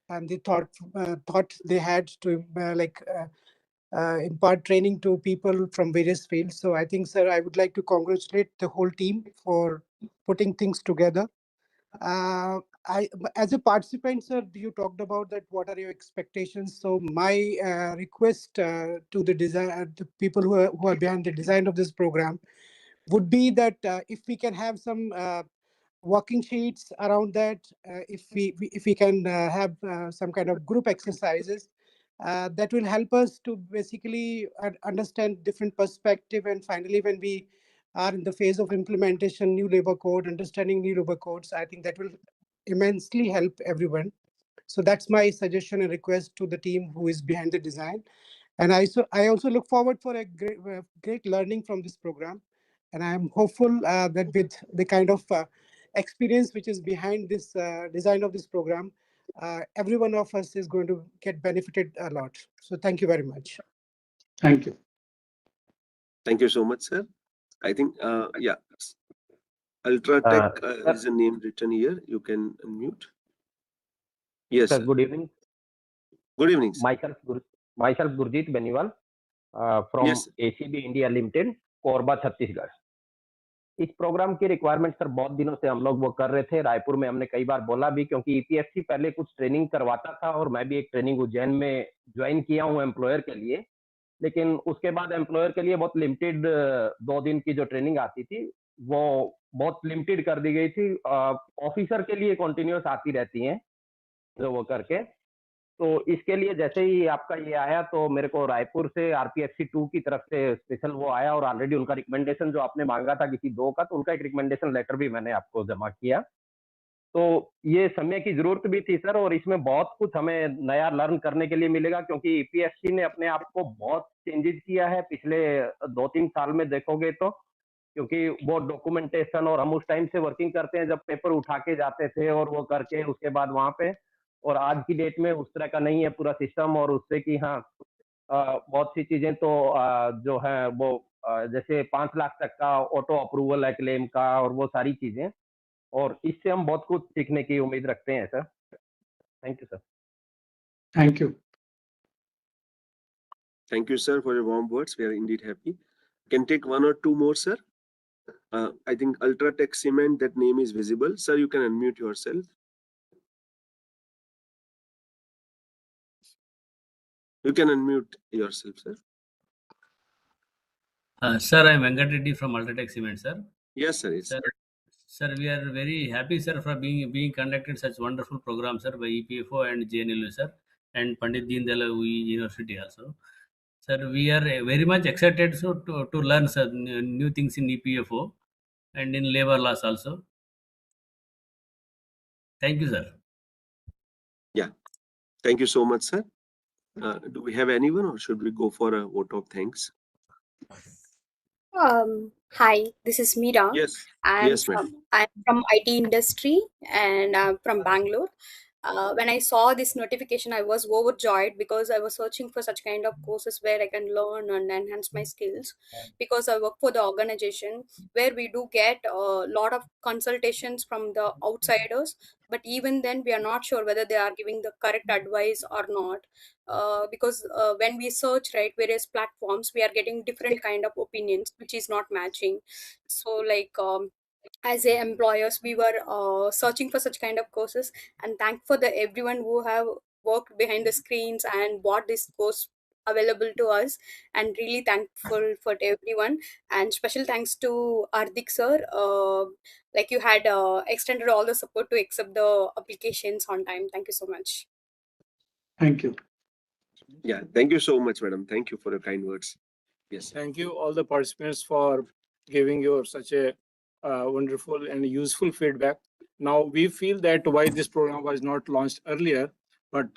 and the thought they had to impart training to people from various fields. So I think, sir, I would like to congratulate the whole team for putting things together. As a participant, sir, you talked about that. What are your expectations? So my request to the design, the people who are behind the design of this program, would be that if we can have some working sheets around that, if we can have some kind of group exercises, that will help us to basically understand different perspective, and finally, when we are in the phase of implementation, new labor code, understanding new labor codes, I think that will immensely help everyone. So that's my suggestion and request to the team who is behind the design. And I also look forward for a great learning from this program. And I am hopeful that with the kind of experience which is behind this design of this program, every one of us is going to get benefited a lot. So thank you very much. Thank you. Thank you so much, sir. I think, yeah, Ultratech is a name written here. You can unmute. Yes, sir. Good evening. Good evening, sir. Myself Gurjeet Beniwal from Yes, ACB India Limited, Korba Chhattisgarh. इस programme की requirement sir बहुत दिनों से हम लोग वो कर रहे थे. रायपुर में हमने कई बार बोला भी, क्योंकि EPFC पहले कुछ ट्रेनिंग करवाता था, और मैं भी एक ट्रेनिंग उज्जैन में ज्वाइन किया हूँ एम्प्लॉयर के लिए. लेकिन उसके बाद एम्प्लॉयर के लिए बहुत लिमिटेड 2 दिन की जो ट्रेनिंग आती थी वो बहुत लिमिटेड कर दी गई थी. ऑफिसर के लिए कंटिन्यूअस आती रहती हैं जो वो करके. तो इसके लिए जैसे ही आपका ये आया तो मेरे को रायपुर से RPFC 2 की तरफ से स्पेशल वो आया, और ऑलरेडी उनका रिकमेंडेशन जो आपने मांगा था किसी 2 का, तो उनका एक रिकमेंडेशन लेटर भी मैंने आपको जमा किया. तो ये समय की जरूरत भी थी सर, और इसमें बहुत कुछ हमें नया लर्न करने के लिए मिलेगा, क्योंकि EPFC ने अपने आप को बहुत चेंजेस किया है पिछले 2-3 साल में देखोगे तो. क्योंकि वो डॉक्यूमेंटेशन, और हम उस टाइम से वर्किंग करते हैं जब पेपर उठा के जाते थे और वो करके उसके बाद वहां पे, और आज की डेट में उस तरह का नहीं है पूरा सिस्टम, और उससे कि हाँ बहुत सी चीजें तो जो है वो जैसे 5 लाख तक का ऑटो अप्रूवल है क्लेम का और वो सारी चीजें, और इससे हम बहुत कुछ सीखने की उम्मीद रखते हैं sir. Thank you sir. Thank you. Thank you, sir, for your warm words. We are indeed happy. Can take one or two more, sir. I think Ultratech Cement, that name is visible. Sir, you can unmute yourself. You can unmute yourself, sir. Sir, I'm Venkat Reddy from Ultratech Cement, sir. Yes, sir. It's Sir, we are very happy, sir, for being conducted such wonderful program, sir, by EPFO and JNLU, sir, and Pandit Deen Dayal University also. Sir, we are very much excited to learn, sir, new things in EPFO and in labor laws also. Thank you, sir. Yeah. Thank you so much, sir. Do we have anyone, or should we go for a vote of thanks? Hi, this is Meera. Yes. I'm Yes, madam. from IT industry and I'm from Bangalore. When I saw this notification, I was overjoyed because I was searching for such kind of courses where I can learn and enhance my skills. Because I work for the organization where we do get a lot of consultations from the outsiders, but even then we are not sure whether they are giving the correct advice or not. Because when we search various platforms, we are getting different kind of opinions which is not matching. So as a employers, we were searching for such kind of courses, and thank for the everyone who have worked behind the screens and bought this course available to us, and really thankful for everyone. And special thanks to Ardik sir, you had extended all the support to accept the applications on time. Thank you so much. Thank you. Yeah. Thank you so much, madam. Thank you for your kind words. Yes. Thank you all the participants for giving your such a wonderful and useful feedback. Now we feel that why this program was not launched earlier, but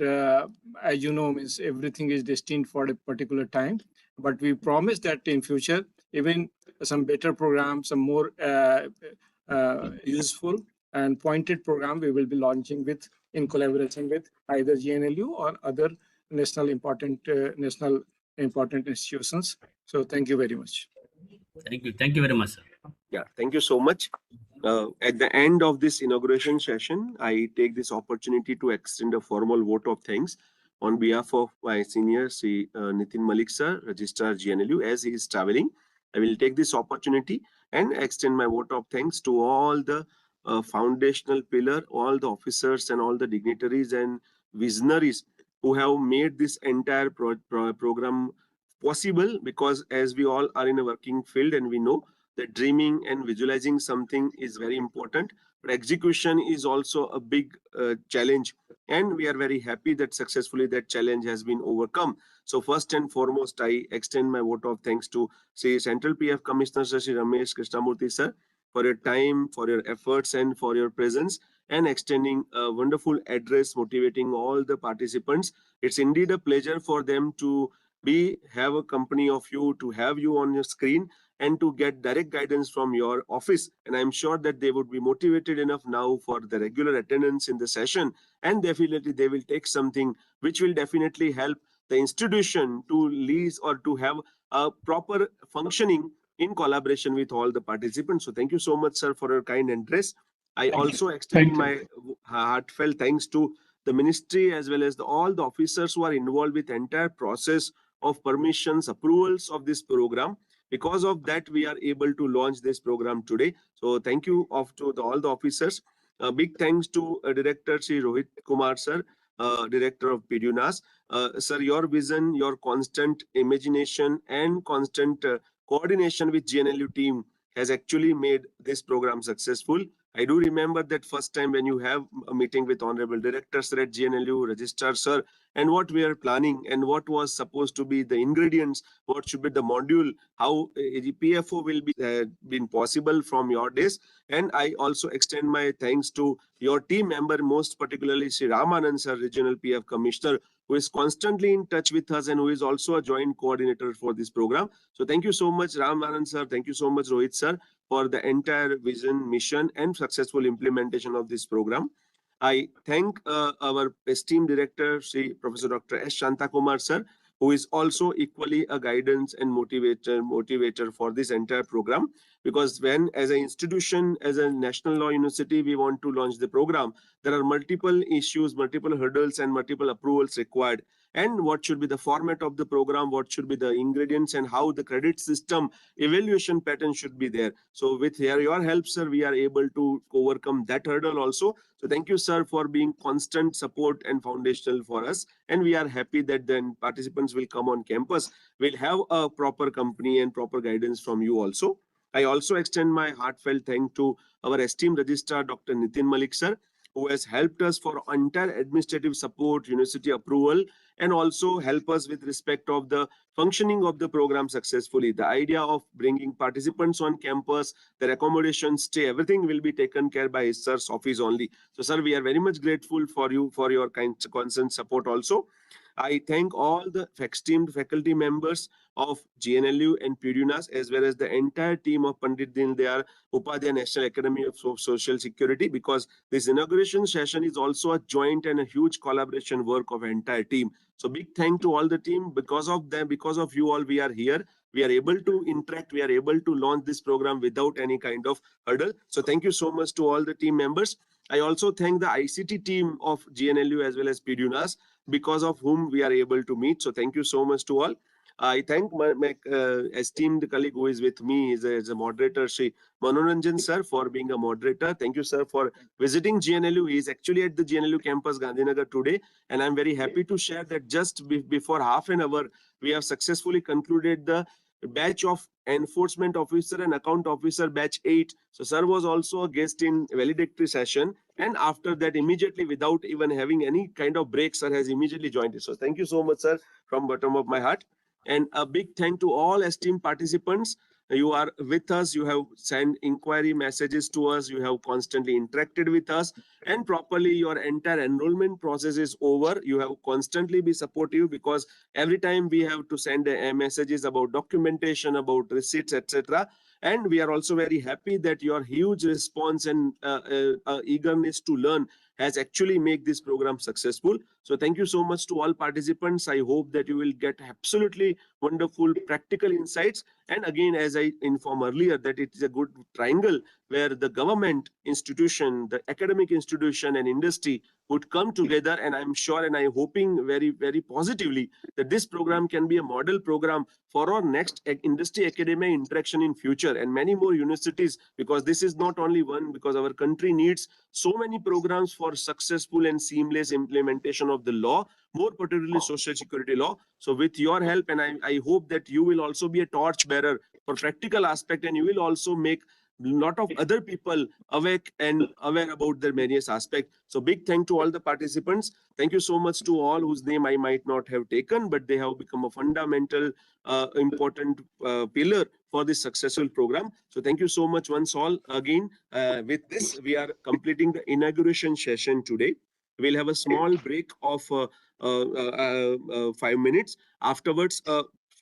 as you know, everything is destined for a particular time. But we promise that in future, even some better programs, some more useful and pointed program we will be launching with in collaboration with either GNLU or other national important institutions. So thank you very much. Thank you. Thank you very much, sir. Yeah. Thank you so much. At the end of this inauguration session, I take this opportunity to extend a formal vote of thanks on behalf of my senior, Sri Nitin Malik sir, Registrar GNLU, as he is traveling. I will take this opportunity and extend my vote of thanks to all the foundational pillar, all the officers and all the dignitaries and visionaries who have made this entire program possible, because as we all are in a working field and we know that dreaming and visualizing something is very important, but execution is also a big challenge, and we are very happy that successfully that challenge has been overcome. So first and foremost, I extend my vote of thanks to Central PF Commissioner Sri Ramesh Krishnamurthy sir for your time, for your efforts, and for your presence, and extending a wonderful address motivating all the participants. It's indeed a pleasure for them to have a company of you, to have you on your screen, and to get direct guidance from your office. And I'm sure that they would be motivated enough now for the regular attendance in the session, and definitely they will take something which will definitely help the institution to lease or to have a proper functioning in collaboration with all the participants. So thank you so much, sir, for your kind address. I also extend my heartfelt thanks to the ministry as well as all the officers who are involved with the entire process of permissions, approvals of this program. Because of that, we are able to launch this program today. So thank you to all the officers. Big thanks to Director Sri Rohit Kumar sir, Director of PDUNAS. Sir, your vision, your constant imagination and constant coordination with GNLU team has actually made this program successful. I do remember that first time when you have a meeting with Honorable Director sir at GNLU, Registrar sir, and what we are planning and what was supposed to be the ingredients, what should be the module, how EPFO will be been possible from your days. And I also extend my thanks to your team member, most particularly Sri Ramanand sir, Regional PF Commissioner, who is constantly in touch with us and who is also a joint coordinator for this program. So thank you so much, Ramanand sir. Thank you so much, Rohit sir, for the entire vision, mission, and successful implementation of this program. I thank our esteemed director, Sri Professor Dr. S. Shantakumar sir, who is also equally a guidance and motivator for this entire program. Because when, as an institution, as a national law university, we want to launch the program, there are multiple issues, multiple hurdles, and multiple approvals required. And what should be the format of the program, what should be the ingredients, and how the credit system evaluation pattern should be there. So with your help, sir, we are able to overcome that hurdle also. So thank you, sir, for being constant support and foundational for us. And we are happy that then participants will come on campus. We'll have a proper company and proper guidance from you also. I also extend my heartfelt thanks to our esteemed registrar, Dr. Nitin Malik, sir, who has helped us for entire administrative support, university approval, and also help us with respect of the functioning of the program successfully. The idea of bringing participants on campus, their accommodation, stay, everything will be taken care by his sir's office only. So, sir, we are very much grateful for you for your constant support also. I thank all the esteemed faculty members of GNLU and PUDUNAS, as well as the entire team of Pandit Dindayal Upadhyay National Academy of Social Security, because this inauguration session is also a joint and a huge collaboration work of entire team. So big thank to all the team. Because of them, because of you all, we are here. We are able to interact. We are able to launch this program without any kind of hurdle. So thank you so much to all the team members. I also thank the ICT team of GNLU as well as PUDUNAS, because of whom we are able to meet. So thank you so much to all. I thank my esteemed colleague who is with me as a moderator, Shri Manoranjan sir, for being a moderator. Thank you, sir, for visiting GNLU. He is actually at the GNLU campus, Gandhinagar today. And I'm very happy to share that just before half an hour, we have successfully concluded the batch of enforcement officer and account officer batch 8. So sir was also a guest in valedictory session. And after that, immediately, without even having any kind of break, sir has immediately joined us. So thank you so much, sir, from bottom of my heart. And a big thank to all esteemed participants. You are with us. You have sent inquiry messages to us. You have constantly interacted with us, and properly your entire enrollment process is over. You have constantly be supportive, because every time we have to send messages about documentation, about receipts, etc. And we are also very happy that your huge response and eagerness to learn has actually made this program successful. So thank you so much to all participants. I hope that you will get absolutely wonderful practical insights. And again, as I informed earlier, that it is a good triangle where the government institution, the academic institution, and industry would come together. And I'm sure, and I'm hoping very, very positively that this program can be a model program for our next industry academia interaction in future, and many more universities, because this is not only one, because our country needs so many programs for successful and seamless implementation of the law, more particularly social security law. So with your help, and I hope that you will also be a torch bearer for practical aspect, and you will also make lot of other people awake and aware about their various aspects. So big thank to all the participants. Thank you so much to all whose name I might not have taken, but they have become a fundamental, important pillar for this successful program. So thank you so much once all again. With this, we are completing the inauguration session today. We'll have a small break of 5 minutes. Afterwards,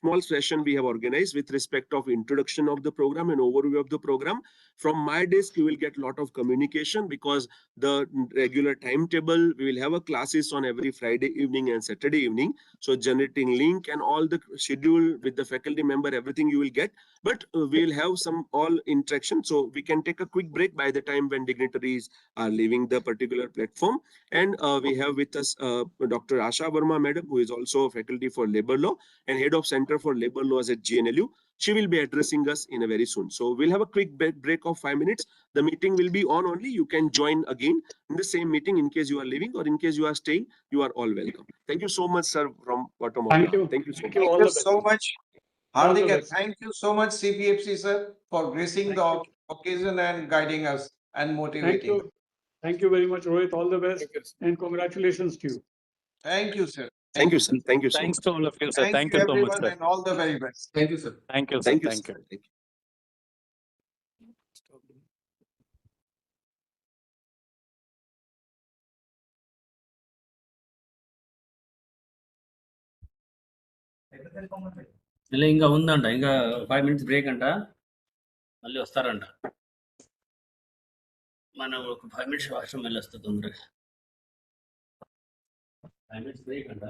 small session we have organized with respect of introduction of the program and overview of the program. From my desk, you will get a lot of communication, because the regular timetable, we will have a classes on every Friday evening and Saturday evening. So generating link and all the schedule with the faculty member, everything you will get. But we will have some all interaction. So we can take a quick break by the time when dignitaries are leaving the particular platform. And we have with us Dr. Asha Verma, madam, who is also faculty for labor law and head of Center for Labor Laws at GNLU. She will be addressing us in a very soon. So we'll have a quick break of 5 minutes. The meeting will be on only. You can join again in the same meeting in case you are leaving, or in case you are staying. You are all welcome. Thank you so much, sir, from bottom of Thank my you. heart. Thank you so much. Thank you so much, All the Hardik, and best. thank you so much, CPFC sir, for gracing the occasion and guiding us and Thank motivating. you. Thank you very much, Rohit. All the best. And congratulations to you. Thank you, sir. Thank you, sir. Thank you so Thanks much. to all of you, sir. Thank Thank you, you so much, everyone, sir. and all the very best. Thank you, sir. Thank you, sir. Thank you, Thank sir. you. Thank you. ఇలా ఇంకా ఉందంట, ఇంకా 5 minutes break అంట, మళ్ళీ వస్తారంట. మనం ఒక 5 minutes washroom వెళ్ళి వస్తుంది తొందరగా. 5 minutes బ్రేక్ అంట.